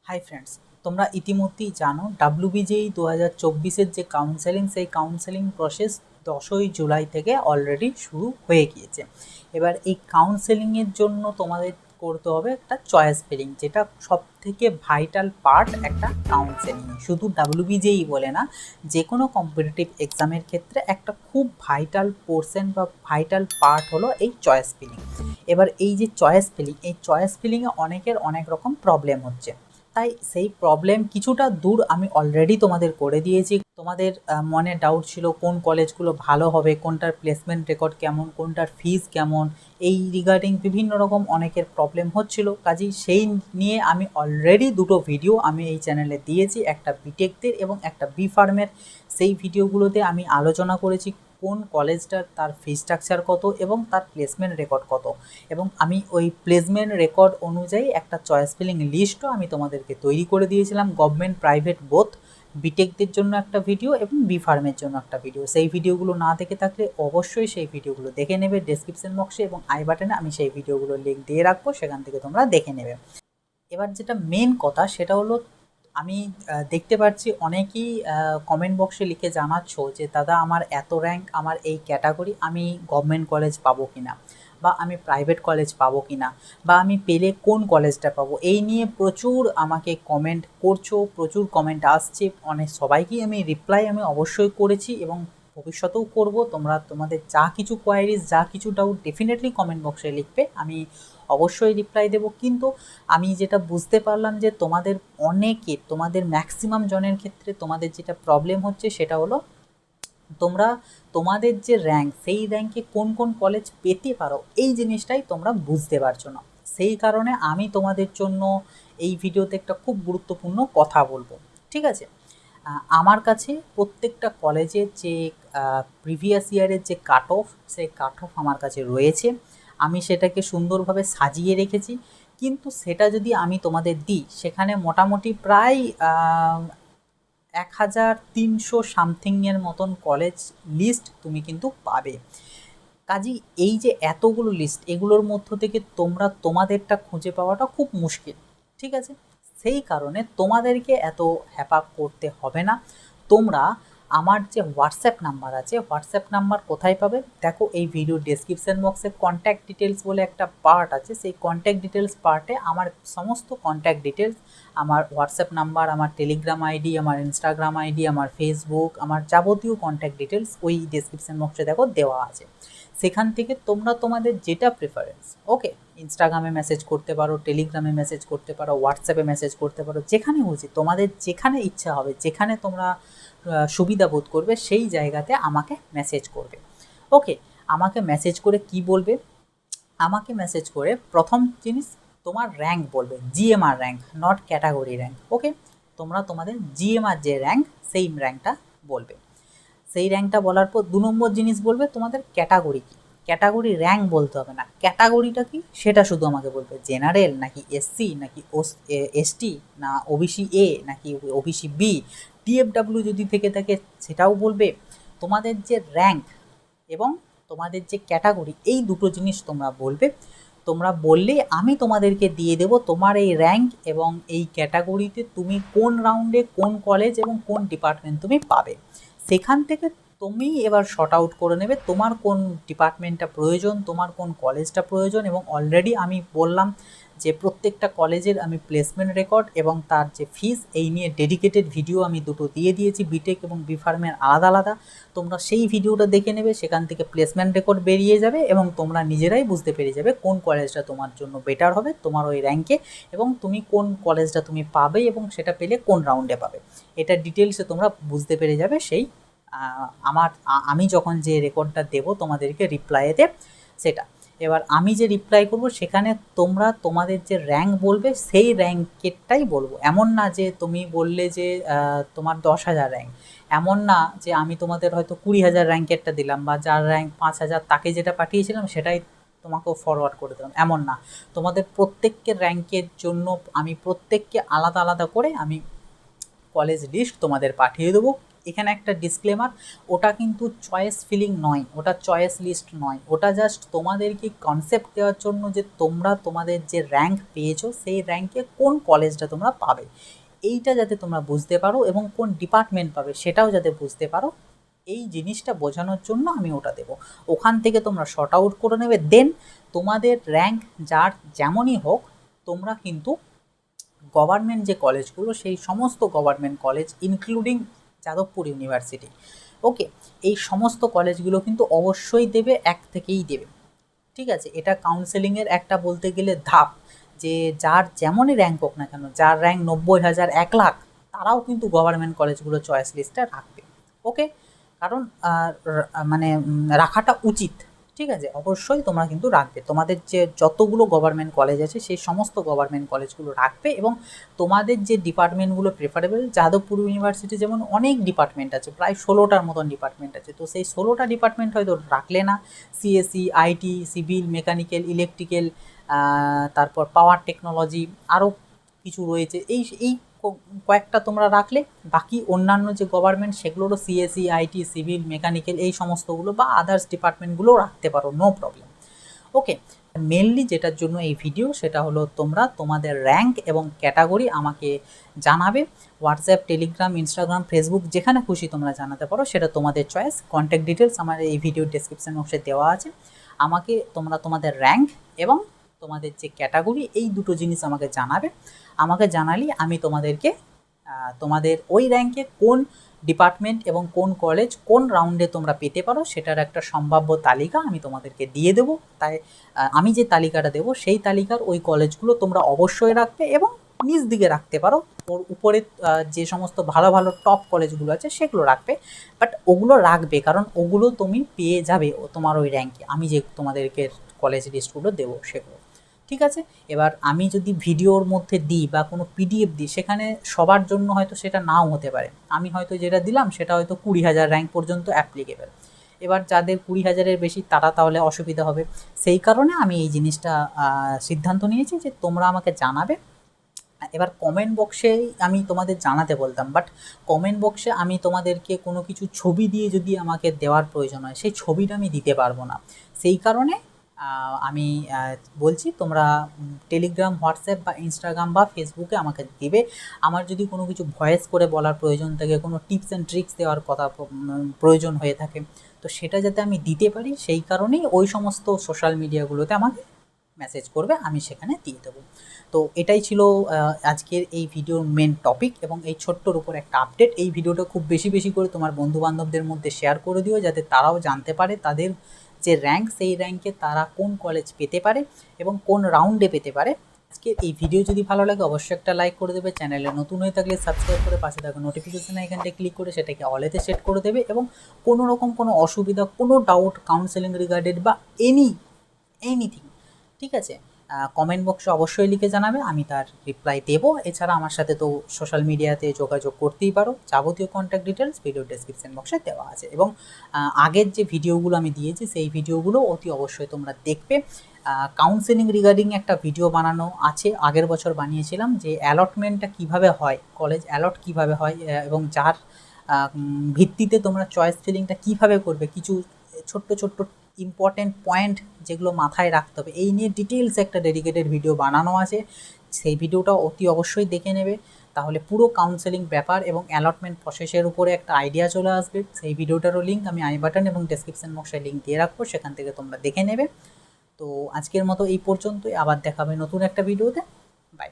Hi friends, তোমরা ইতিমধ্যেই জানো ডাব্লিউবিজেই 2024-এর যে কাউন্সেলিং, সেই কাউন্সেলিং প্রসেস 10ই জুলাই থেকে অলরেডি শুরু হয়ে গিয়েছে। এবার এই কাউন্সেলিংয়ের জন্য তোমাদের করতে হবে একটা চয়েস ফিলিং, যেটা সব থেকে ভাইটাল পার্ট একটা কাউন্সেলিং। শুধু ডাব্লিউবিজেই বলে না, যে কোনো কম্পিটিটিভ এক্সামের ক্ষেত্রে একটা খুব ভাইটাল পোর্শন বা ভাইটাল পার্ট হলো এই চয়েস ফিলিং। এবার এই যে চয়েস ফিলিং, এই চয়েস ফিলিংয়ে অনেকের অনেক রকম প্রবলেম হচ্ছে। তাই সেই প্রবলেম কিছুটা দূর আমি অলরেডি তোমাদের করে দিয়েছি। তোমাদের মনে ডাউট ছিল কোন কলেজগুলো ভালো হবে, কোনটার প্লেসমেন্ট রেকর্ড কেমন, কোনটার ফিজ কেমন, এই রিগার্ডিং বিভিন্ন রকম অনেকের প্রবলেম হচ্ছিল। কাজেই সেই নিয়ে আমি অলরেডি দুটো ভিডিও আমি এই চ্যানেলে দিয়েছি, একটা বিটেকদের এবং একটা বি ফার্মের। সেই ভিডিওগুলোতে আমি আলোচনা করেছি কোন কলেজটার তার ফি স্ট্রাকচার কত এবং তার প্লেসমেন্ট রেকর্ড কত, এবং আমি ওই প্লেসমেন্ট রেকর্ড অনুযায়ী একটা চয়েস ফিলিং লিস্টও আমি তোমাদেরকে তৈরি করে দিয়েছিলাম, গভর্নমেন্ট প্রাইভেট বোথ। বিটেকদের জন্য একটা ভিডিও এবং বি ফার্মের জন্য একটা ভিডিও। সেই ভিডিওগুলো না দেখে থাকলে অবশ্যই সেই ভিডিওগুলো দেখে নেবে। ডেসক্রিপশন বক্সে এবং আই বাটনে আমি সেই ভিডিওগুলোর লিঙ্ক দিয়ে রাখবো, সেখান থেকে তোমরা দেখে নেবে। এবার যেটা মেন কথা সেটা হলো, আমি দেখতে পাচ্ছি অনেকেই কমেন্ট বক্সে লিখে জানাচ্ছ যে দাদা আমার এত র্যাঙ্ক, আমার এই ক্যাটাগরি, আমি গভর্নমেন্ট কলেজ পাবো কি না, বা আমি প্রাইভেট কলেজ পাবো কি না, বা আমি পেলে কোন কলেজটা পাবো। এই নিয়ে প্রচুর আমাকে কমেন্ট করছো, প্রচুর কমেন্ট আসছে। অনেক সবাইকেই আমি রিপ্লাই আমি অবশ্যই করেছি এবং ভবিষ্যতেও করব। তোমরা তোমাদের যা কিছু কোয়ারিজ, যা কিছু ডাউট ডেফিনেটলি কমেন্ট বক্সে লিখবে, আমি অবশ্যই রিপ্লাই দেবো। কিন্তু আমি যেটা বুঝতে পারলাম যে তোমাদের অনেকে, তোমাদের ম্যাক্সিমাম জনের ক্ষেত্রে তোমাদের যেটা প্রবলেম হচ্ছে সেটা হলো তোমরা তোমাদের যে র্যাঙ্ক, সেই র্যাঙ্কে কোন কোন কলেজ পেতে পারো এই জিনিসটাই তোমরা বুঝতে পারছো না। সেই কারণে আমি তোমাদের জন্য এই ভিডিওতে একটা খুব গুরুত্বপূর্ণ কথা বলবো, ঠিক আছে? আমার কাছে প্রত্যেকটা কলেজের যে প্রিভিয়াস ইয়ারের যে কাট অফ, সেই কাট অফ আমার কাছে রয়েছে। আমি সেটাকে সুন্দরভাবে সাজিয়ে রেখেছি। কিন্তু সেটা যদি আমি তোমাদের দিই, সেখানে মোটামুটি প্রায় 1300 সামথিংয়ের মতন কলেজ লিস্ট তুমি কিন্তু পাবে। কাজেই এই যে এতগুলো লিস্ট, এগুলোর মধ্য থেকে তোমরা তোমাদেরটা খুঁজে পাওয়াটা খুব মুশকিল, ঠিক আছে? সেই কারণে তোমাদেরকে এত হ্যাপা করতে হবে না। তোমরা আমার যে হোয়াটসঅ্যাপ নাম্বার আছে, হোয়াটসঅ্যাপ নাম্বার কোথায় পাবে দেখো, এই ভিডিও ডেসক্রিপশন বক্সে কন্ট্যাক্ট ডিটেলস বলে একটা পার্ট আছে। সেই কন্ট্যাক্ট ডিটেলস পার্টে আমার সমস্ত কন্ট্যাক্ট ডিটেলস, আমার হোয়াটসঅ্যাপ নাম্বার, আমার টেলিগ্রাম আইডি, আমার ইনস্টাগ্রাম আইডি, আমার ফেসবুক, আমার যাবতীয় কন্ট্যাক্ট ডিটেলস ওই ডেসক্রিপশন বক্সে দেখো দেওয়া আছে। সেখান থেকে তোমরা তোমাদের যেটা প্রেফারেন্স, ওকে, ইনস্টাগ্রামে মেসেজ করতে পারো, টেলিগ্রামে মেসেজ করতে পারো, হোয়াটসঅ্যাপে মেসেজ করতে পারো, যেখানে খুশি তোমাদের যেখানে ইচ্ছা হবে, যেখানে তোমরা সুবিধা বোধ করবে সেই জায়গাতে আমাকে মেসেজ করবে। ওকে, আমাকে মেসেজ করে কি বলবে? আমাকে মেসেজ করে প্রথম জিনিস তোমার র্যাঙ্ক বলবে, GMR rank, not category rank. Okay, তোমরা তোমাদের জিএমআর যে র্যাঙ্ক, সেই র্যাঙ্কটা বলবে। সেই র্যাঙ্কটা বলার পর 2 নম্বর জিনিস বলবে তোমাদের ক্যাটাগরি কী। ক্যাটাগরি র্যাঙ্ক বলতে হবে না, ক্যাটাগরিটা কি সেটা শুধু আমাকে বলবে। জেনারেল নাকি এসসি নাকি এসটি, না ওবিসি এ নাকি ওবিসি বি, টিএফডাব্লিউ যদি থেকে থাকে সেটাও বলবে। তোমাদের যে র্যাঙ্ক এবং তোমাদের যে ক্যাটাগরি, এই দুটো জিনিস তোমরা বলবে। তোমরা বললেই আমি তোমাদেরকে দিয়ে দেবো তোমার এই র্যাঙ্ক এবং এই ক্যাটাগরিতে তুমি কোন রাউন্ডে কোন কলেজ এবং কোন ডিপার্টমেন্ট তুমি পাবে। সেখান থেকে তুমি এবার শর্ট আউট করে নেবে তোমার কোন ডিপার্টমেন্টটা প্রয়োজন, তোমার কোন কলেজটা প্রয়োজন। এবং অলরেডি আমি বললাম যে প্রত্যেকটা কলেজের আমি প্লেসমেন্ট রেকর্ড এবং তার যে ফিস, এই নিয়ে ডেডিকেটেড ভিডিও আমি দুটো দিয়ে দিয়েছি, বিটেক এবং বি ফার্মের আলাদা আলাদা। তোমরা সেই ভিডিওটা দেখে নেবে, সেখান থেকে প্লেসমেন্ট রেকর্ড বেরিয়ে যাবে এবং তোমরা নিজেরাই বুঝতে পেরে যাবে কোন কলেজটা তোমার জন্য বেটার হবে তোমার ওই র্যাঙ্কে, এবং তুমি কোন কলেজটা তুমি পাবে এবং সেটা পেলে কোন রাউন্ডে পাবে। এটা ডিটেলসে তোমরা বুঝতে পেরে যাবে সেই আমি যখন যে রেকর্ডটা দেবো তোমাদেরকে রিপ্লাইতে, সেটা। এবার আমি যে রিপ্লাই করব সেখানে তোমরা তোমাদের যে র্যাঙ্ক বলবে সেই র্যাঙ্কেরটাই বলবো। এমন না যে তুমি বললে যে তোমার 10,000 র্যাঙ্ক, এমন না যে আমি তোমাদের হয়তো 20,000 র্যাঙ্কেরটা দিলাম, বা যার র্যাঙ্ক 5,000 তাকে যেটা পাঠিয়েছিলাম সেটাই তোমাকেও ফরওয়ার্ড করে দিলাম, এমন না। তোমাদের প্রত্যেককে র্যাঙ্কের জন্য আমি প্রত্যেককে আলাদা আলাদা করে আমি কলেজ লিস্ট তোমাদের পাঠিয়ে দেবো। এখানে একটা ডিসক্লেমার, ওটা কিন্তু চয়েস ফিলিং নয়, ওটা চয়েস লিস্ট নয়, ওটা জাস্ট তোমাদেরকে কনসেপ্ট দেওয়ার জন্য যে তোমরা তোমাদের যে র্যাঙ্ক পেয়েছো সেই র্যাঙ্কে কোন কলেজটা তোমরা পাবে, এইটা যাতে তোমরা বুঝতে পারো এবং কোন ডিপার্টমেন্ট পাবে সেটাও যাতে বুঝতে পারো, এই জিনিসটা বোঝানোর জন্য আমি ওটা দেবো। ওখান থেকে তোমরা শর্ট আউট করে নেবে, দেন তোমাদের র্যাঙ্ক যার যেমনই হোক তোমরা কিন্তু গভর্নমেন্ট যে কলেজগুলো সেই সমস্ত government college including Jadavpur university, okay, এই সমস্ত কলেজগুলো কিন্তু অবশ্যই দেবে, এক থেকেই দেবে। ঠিক আছে, এটা কাউন্সেলিংয়ের একটা বলতে গেলে ধাপ, যে যার যেমনই র্যাঙ্ক হোক না কেন, যার র্যাঙ্ক 90,000 1,00,000 তারাও কিন্তু গভর্নমেন্ট কলেজগুলো চয়েস লিস্টে রাখবে। ওকে, কারণ মানে রাখাটা উচিত। ঠিক আছে, অবশ্যই তোমরা কিন্তু রাখবে, তোমাদের যে যতগুলো গভর্নমেন্ট কলেজ আছে সেই সমস্ত গভর্নমেন্ট কলেজগুলো রাখবে, এবং তোমাদের যে ডিপার্টমেন্টগুলো প্রেফারেবল, যাদবপুর ইউনিভার্সিটি যেমন অনেক ডিপার্টমেন্ট আছে, প্রায় 16টার মতন ডিপার্টমেন্ট আছে, তো সেই 16টা ডিপার্টমেন্ট হয়তো রাখলে না, CSC, IT, civil, mechanical, electrical, তারপর পাওয়ার টেকনোলজি, আরও কিছু রয়েছে, এই এই কয়েকটা তোমরা রাখলে বাকি অন্যান্য যে গভর্নমেন্ট সেগুলোরও সিএসসি, আইটি, সিভিল, মেকানিক্যাল এই সমস্তগুলো বা আদার্স ডিপার্টমেন্টগুলোও রাখতে পারো, নো প্রবলেম। ওকে, মেনলি যেটার জন্য এই ভিডিও সেটা হলো তোমরা তোমাদের র্যাঙ্ক এবং ক্যাটাগরি আমাকে জানাবে, হোয়াটসঅ্যাপ, টেলিগ্রাম, ইনস্টাগ্রাম, ফেসবুক যেখানে খুশি তোমরা জানাতে পারো, সেটা তোমাদের চয়েস। কন্ট্যাক্ট ডিটেলস আমার এই ভিডিওর ডেসক্রিপশন বক্সে দেওয়া আছে, আমাকে তোমরা তোমাদের র্যাঙ্ক এবং তোমাদের যে ক্যাটাগরি এই দুটো জিনিস আমাকে জানাবে, আমাকে জানালেই আমি তোমাদেরকে তোমাদের ওই র্যাঙ্কে কোন ডিপার্টমেন্ট এবং কোন কলেজ কোন রাউন্ডে তোমরা পেতে পারো সেটার একটা সম্ভাব্য তালিকা আমি তোমাদেরকে দিয়ে দেবো। তাই আমি যে তালিকাটা দেবো সেই তালিকার ওই কলেজগুলো তোমরা অবশ্যই রাখবে, এবং নিচ দিকে রাখতে পারো, ওর উপরে যে সমস্ত ভালো ভালো টপ কলেজগুলো আছে সেগুলো রাখবে, বাট ওগুলো রাখবে কারণ ওগুলো তুমি পেয়ে যাবে তোমার ওই র্যাঙ্কে, আমি যে তোমাদেরকে কলেজ লিস্টগুলো দেবো সেগুলো। ঠিক আছে, এবার আমি যদি ভিডিওর মধ্যে দিই বা কোনো পিডিএফ দিই সেখানে সবার জন্য হয়তো সেটা নাও হতে পারে, আমি হয়তো যেটা দিলাম সেটা হয়তো 20,000 র্যাঙ্ক পর্যন্ত অ্যাপ্লিকেবল, এবার যাদের 20,000-এর বেশি তারা তাহলে অসুবিধা হবে, সেই কারণে আমি এই জিনিসটা সিদ্ধান্ত নিয়েছি যে তোমরা আমাকে জানাবে। এবার কমেন্ট বক্সে আমি তোমাদের জানাতে বলতাম, বাট কমেন্ট বক্সে আমি তোমাদেরকে কোনো কিছু ছবি দিয়ে যদি আমাকে দেওয়ার প্রয়োজন হয় সেই ছবিটা আমি দিতে পারবো না, সেই কারণে আমি বলছি তোমরা টেলিগ্রাম, হোয়াটসঅ্যাপ বা ইনস্টাগ্রাম বা ফেসবুকে আমাকে দিবে। আমার যদি কোনো কিছু ভয়েস করে বলার প্রয়োজন থাকে, কোনো টিপস অ্যান্ড ট্রিক্স দেওয়ার কথা প্রয়োজন হয়ে থাকে, তো সেটা যাতে আমি দিতে পারি সেই কারণেই ওই সমস্ত সোশ্যাল মিডিয়াগুলোতে আমাকে মেসেজ করবে, আমি সেখানে দিয়ে দেবো। তো এটাই ছিল আজকের এই ভিডিওর মেন টপিক, এবং এই ছোট্টর উপর একটা আপডেট। এই ভিডিওটা খুব বেশি বেশি করে তোমার বন্ধুবান্ধবদের মধ্যে শেয়ার করে দিও, যাতে তারাও জানতে পারে তাদের যে র্যাঙ্ক সেই র্যাঙ্কে তারা কোন কলেজ পেতে পারে এবং কোন রাউন্ডে পেতে পারে। আজকে এই ভিডিও যদি ভালো লাগে অবশ্যই একটা লাইক করে দেবে, চ্যানেলে নতুন হয়ে থাকলে সাবস্ক্রাইব করে পাশে থাকা নোটিফিকেশন আইকনটা ক্লিক করে সেটাকে অলেতে সেট করে দেবে, এবং কোনো রকম কোনো অসুবিধা, কোনো ডাউট কাউন্সেলিং রিগার্ডেড বা এনিথিং, ঠিক আছে, কমেন্ট বক্সে অবশ্যই লিখে জানাবে, আমি তার রিপ্লাই দেবো। এছাড়া আমার সাথে তো সোশ্যাল মিডিয়াতে যোগাযোগ করতেই পারো, যাবতীয় কন্ট্যাক্ট ডিটেলস ভিডিও ডেসক্রিপশন বক্সে দেওয়া আছে, এবং আগের যে ভিডিওগুলো আমি দিয়েছি সেই ভিডিওগুলো অতি অবশ্যই তোমরা দেখবে। কাউন্সেলিং রিগার্ডিং একটা ভিডিও বানানো আছে, আগের বছর বানিয়েছিলাম, যে অ্যালটমেন্টটা কিভাবে হয়, কলেজ অ্যালট কিভাবে হয়, এবং যার ভিত্তিতে তোমরা চয়েস ফিলিংটা কিভাবে করবে, কিছু ছোট্ট ছোট্ট ইম্পর্টেন্ট পয়েন্ট যেগুলো মাথায় রাখতে হবে, এই নিয়ে ডিটেলস একটা ডেডিকেটেড ভিডিও বানানো আছে, সেই ভিডিওটা অতি অবশ্যই দেখে নেবে, তাহলে পুরো কাউন্সেলিং ব্যাপার এবং অ্যালটমেন্ট প্রসেসের উপরে একটা আইডিয়া চলে আসবে। সেই ভিডিওটারও লিঙ্ক আমি আই বাটন এবং ডেসক্রিপশন বক্সে লিঙ্ক দিয়ে রাখবো, সেখান থেকে তোমরা দেখে নেবে। তো আজকের মতো এই পর্যন্তই, আবার দেখাবে নতুন একটা ভিডিওতে। বাই।